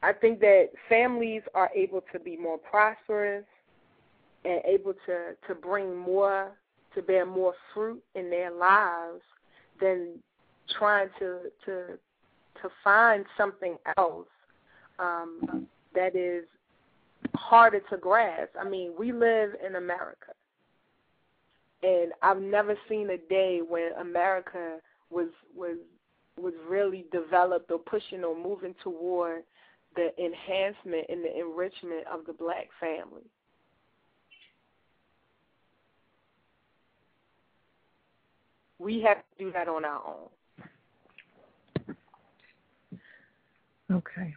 I think that families are able to be more prosperous and able to bring more, to bear more fruit in their lives than trying to find something else that is harder to grasp. I mean, we live in America, and I've never seen a day when America was really developed or pushing or moving toward the enhancement and the enrichment of the black family. We have to do that on our own. Okay.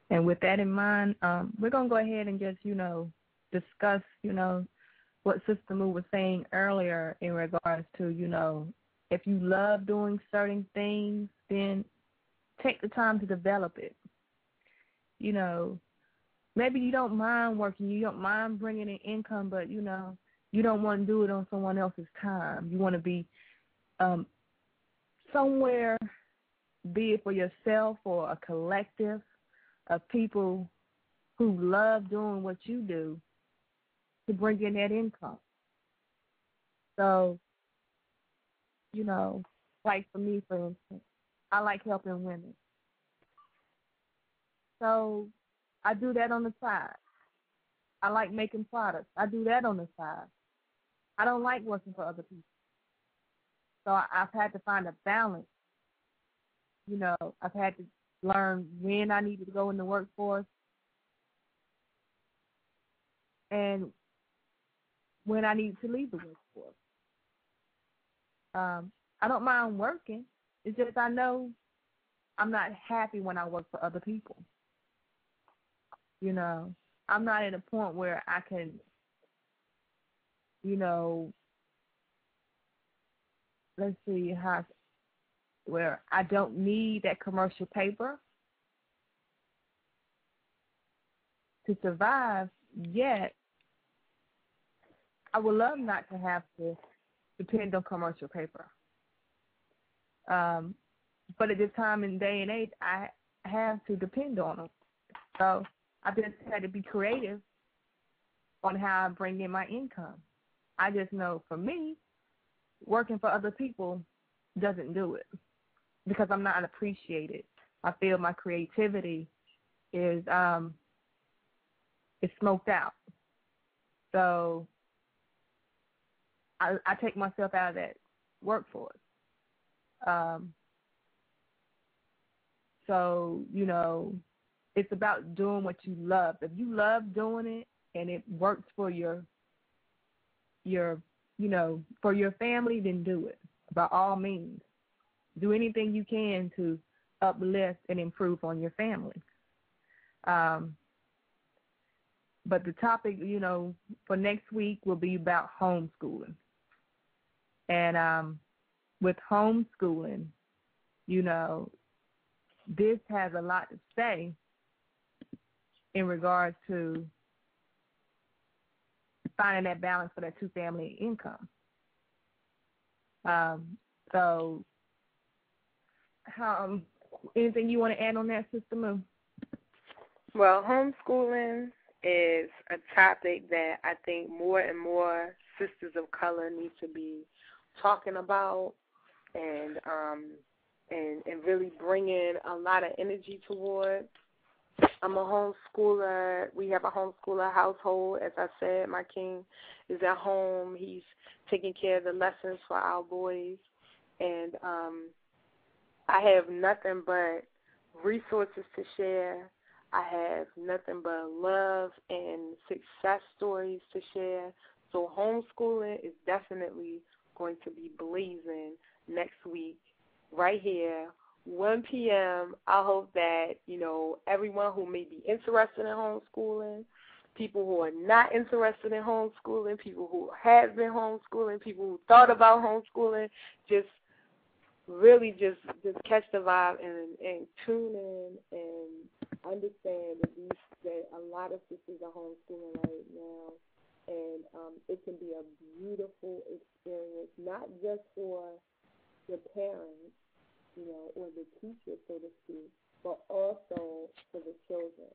And with that in mind, we're going to go ahead and just, discuss, what Sister Moo was saying earlier in regards to, if you love doing certain things, then take the time to develop it. Maybe you don't mind working, you don't mind bringing in income, but, you don't want to do it on someone else's time. You want to be somewhere, be it for yourself or a collective of people who love doing what you do to bring in that income. So, like for me, for instance, I like helping women. So I do that on the side. I like making products. I do that on the side. I don't like working for other people. So I've had to find a balance. I've had to learn when I needed to go in the workforce and when I need to leave the workforce. I don't mind working. It's just I know I'm not happy when I work for other people. I'm not at a point where I can, let's see where I don't need that commercial paper to survive yet. I would love not to have to depend on commercial paper. But at this time and day and age, I have to depend on them. So I've just had to be creative on how I bring in my income. I just know for me, working for other people doesn't do it because I'm not appreciated. I feel my creativity is smoked out. So I take myself out of that workforce. So, it's about doing what you love. If you love doing it and it works for your for your family, then do it. By all means. Do anything you can to uplift and improve on your family. But the topic, for next week will be about homeschooling. And with homeschooling, this has a lot to say in regards to finding that balance for that two-family income. So, anything you want to add on that, Sister Moo? Well, homeschooling is a topic that I think more and more sisters of color need to be talking about and really bringing a lot of energy towards. I'm a homeschooler. We have a homeschooler household. As I said, my king is at home. He's taking care of the lessons for our boys. And I have nothing but resources to share. I have nothing but love and success stories to share. So homeschooling is definitely going to be blazing next week right here, 1 p.m. I hope that, everyone who may be interested in homeschooling, people who are not interested in homeschooling, people who have been homeschooling, people who thought about homeschooling, just really just catch the vibe and tune in and understand that a lot of sisters are homeschooling right now. And it can be a beautiful experience, not just for the parents, or the teacher, so to speak, but also for children.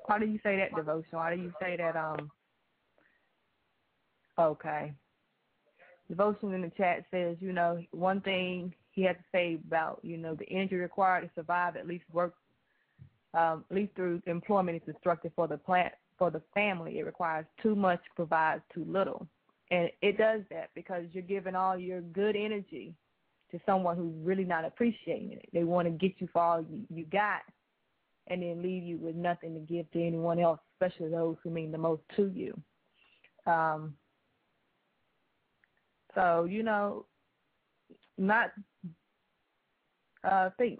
Why do you say that, Devotion? Why do you say that, okay. Devotion in the chat says, one thing he had to say about, the energy required to survive, at least through employment is destructive for the family. It requires too much, provides too little. And it does that because you're giving all your good energy to someone who's really not appreciating it. They want to get you for all you got and then leave you with nothing to give to anyone else, especially those who mean the most to you. So, I think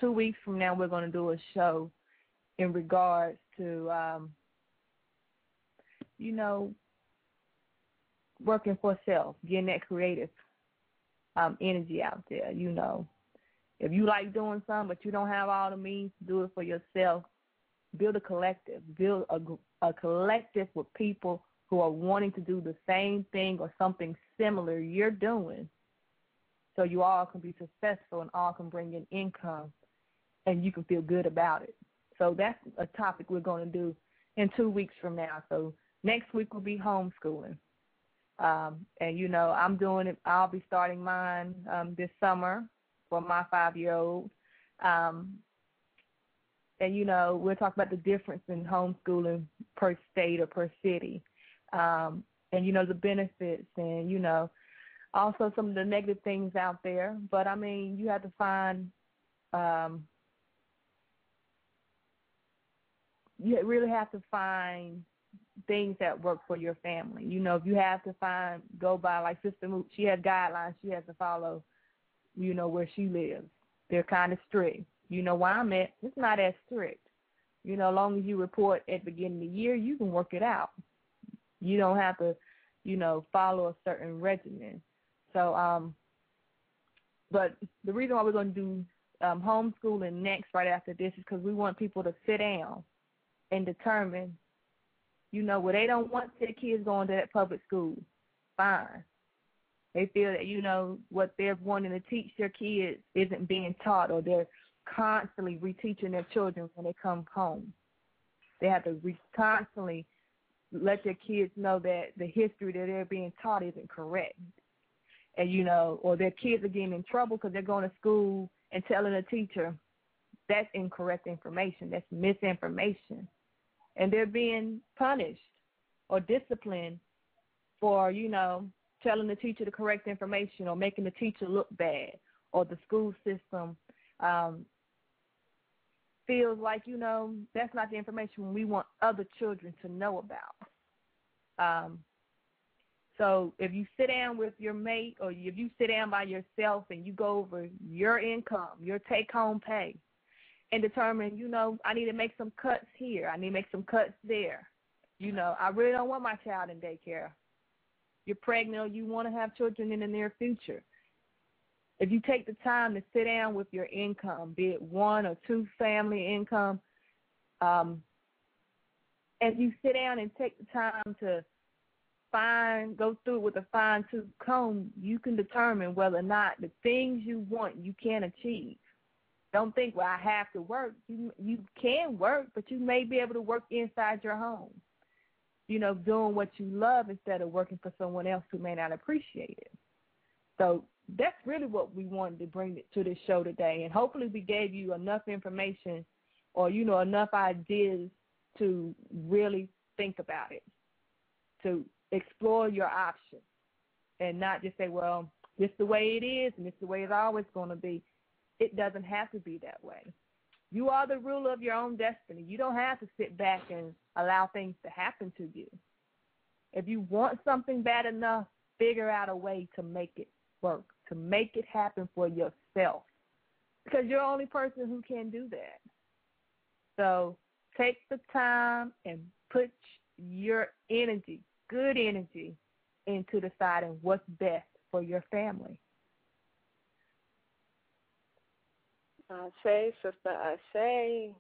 2 weeks from now we're going to do a show in regards to, working for self, getting that creative energy out there. If you like doing something but you don't have all the means to do it for yourself, build a collective. Build a collective with people who are wanting to do the same thing or something similar you're doing, so you all can be successful and all can bring in income and you can feel good about it. So that's a topic we're going to do in 2 weeks from now. So next week will be homeschooling. And, I'm doing it. I'll be starting mine this summer for my 5-year-old. And, we'll talk about the difference in homeschooling per state or per city. And, the benefits and, also some of the negative things out there. But, you have to find you really have to find things that work for your family. If you have to go by, like Sister Moot, she has guidelines she has to follow, where she lives. They're kind of strict. Where I'm at, it's not as strict. As long as you report at the beginning of the year, you can work it out. You don't have to, follow a certain regimen. So, but the reason why we're going to do homeschooling next right after this is because we want people to sit down and determine, where they don't want their kids going to that public school, fine. They feel that, what they're wanting to teach their kids isn't being taught, or they're constantly reteaching their children when they come home. They have to constantly let their kids know that the history that they're being taught isn't correct. And, or their kids are getting in trouble because they're going to school and telling a teacher that's incorrect information, that's misinformation. And they're being punished or disciplined for, telling the teacher the correct information or making the teacher look bad, or the school system feels like, that's not the information we want other children to know about. So if you sit down with your mate, or if you sit down by yourself and you go over your income, your take-home pay, and determine, I need to make some cuts here, I need to make some cuts there. I really don't want my child in daycare. You're pregnant or you want to have children in the near future. If you take the time to sit down with your income, be it 1 or 2 family income, and you sit down and take the time to go through it with a fine-tooth comb, you can determine whether or not the things you want you can achieve. Don't think, well, I have to work. You can work, but you may be able to work inside your home, doing what you love instead of working for someone else who may not appreciate it. So that's really what we wanted to bring to this show today. And hopefully we gave you enough information or, enough ideas to really think about it, to explore your options and not just say, well, this is the way it is and this is the way it's always going to be. It doesn't have to be that way. You are the ruler of your own destiny. You don't have to sit back and allow things to happen to you. If you want something bad enough, figure out a way to make it work, to make it happen for yourself, because you're the only person who can do that. So take the time and put your energy, good energy, into deciding what's best for your family. I say, sister, I say.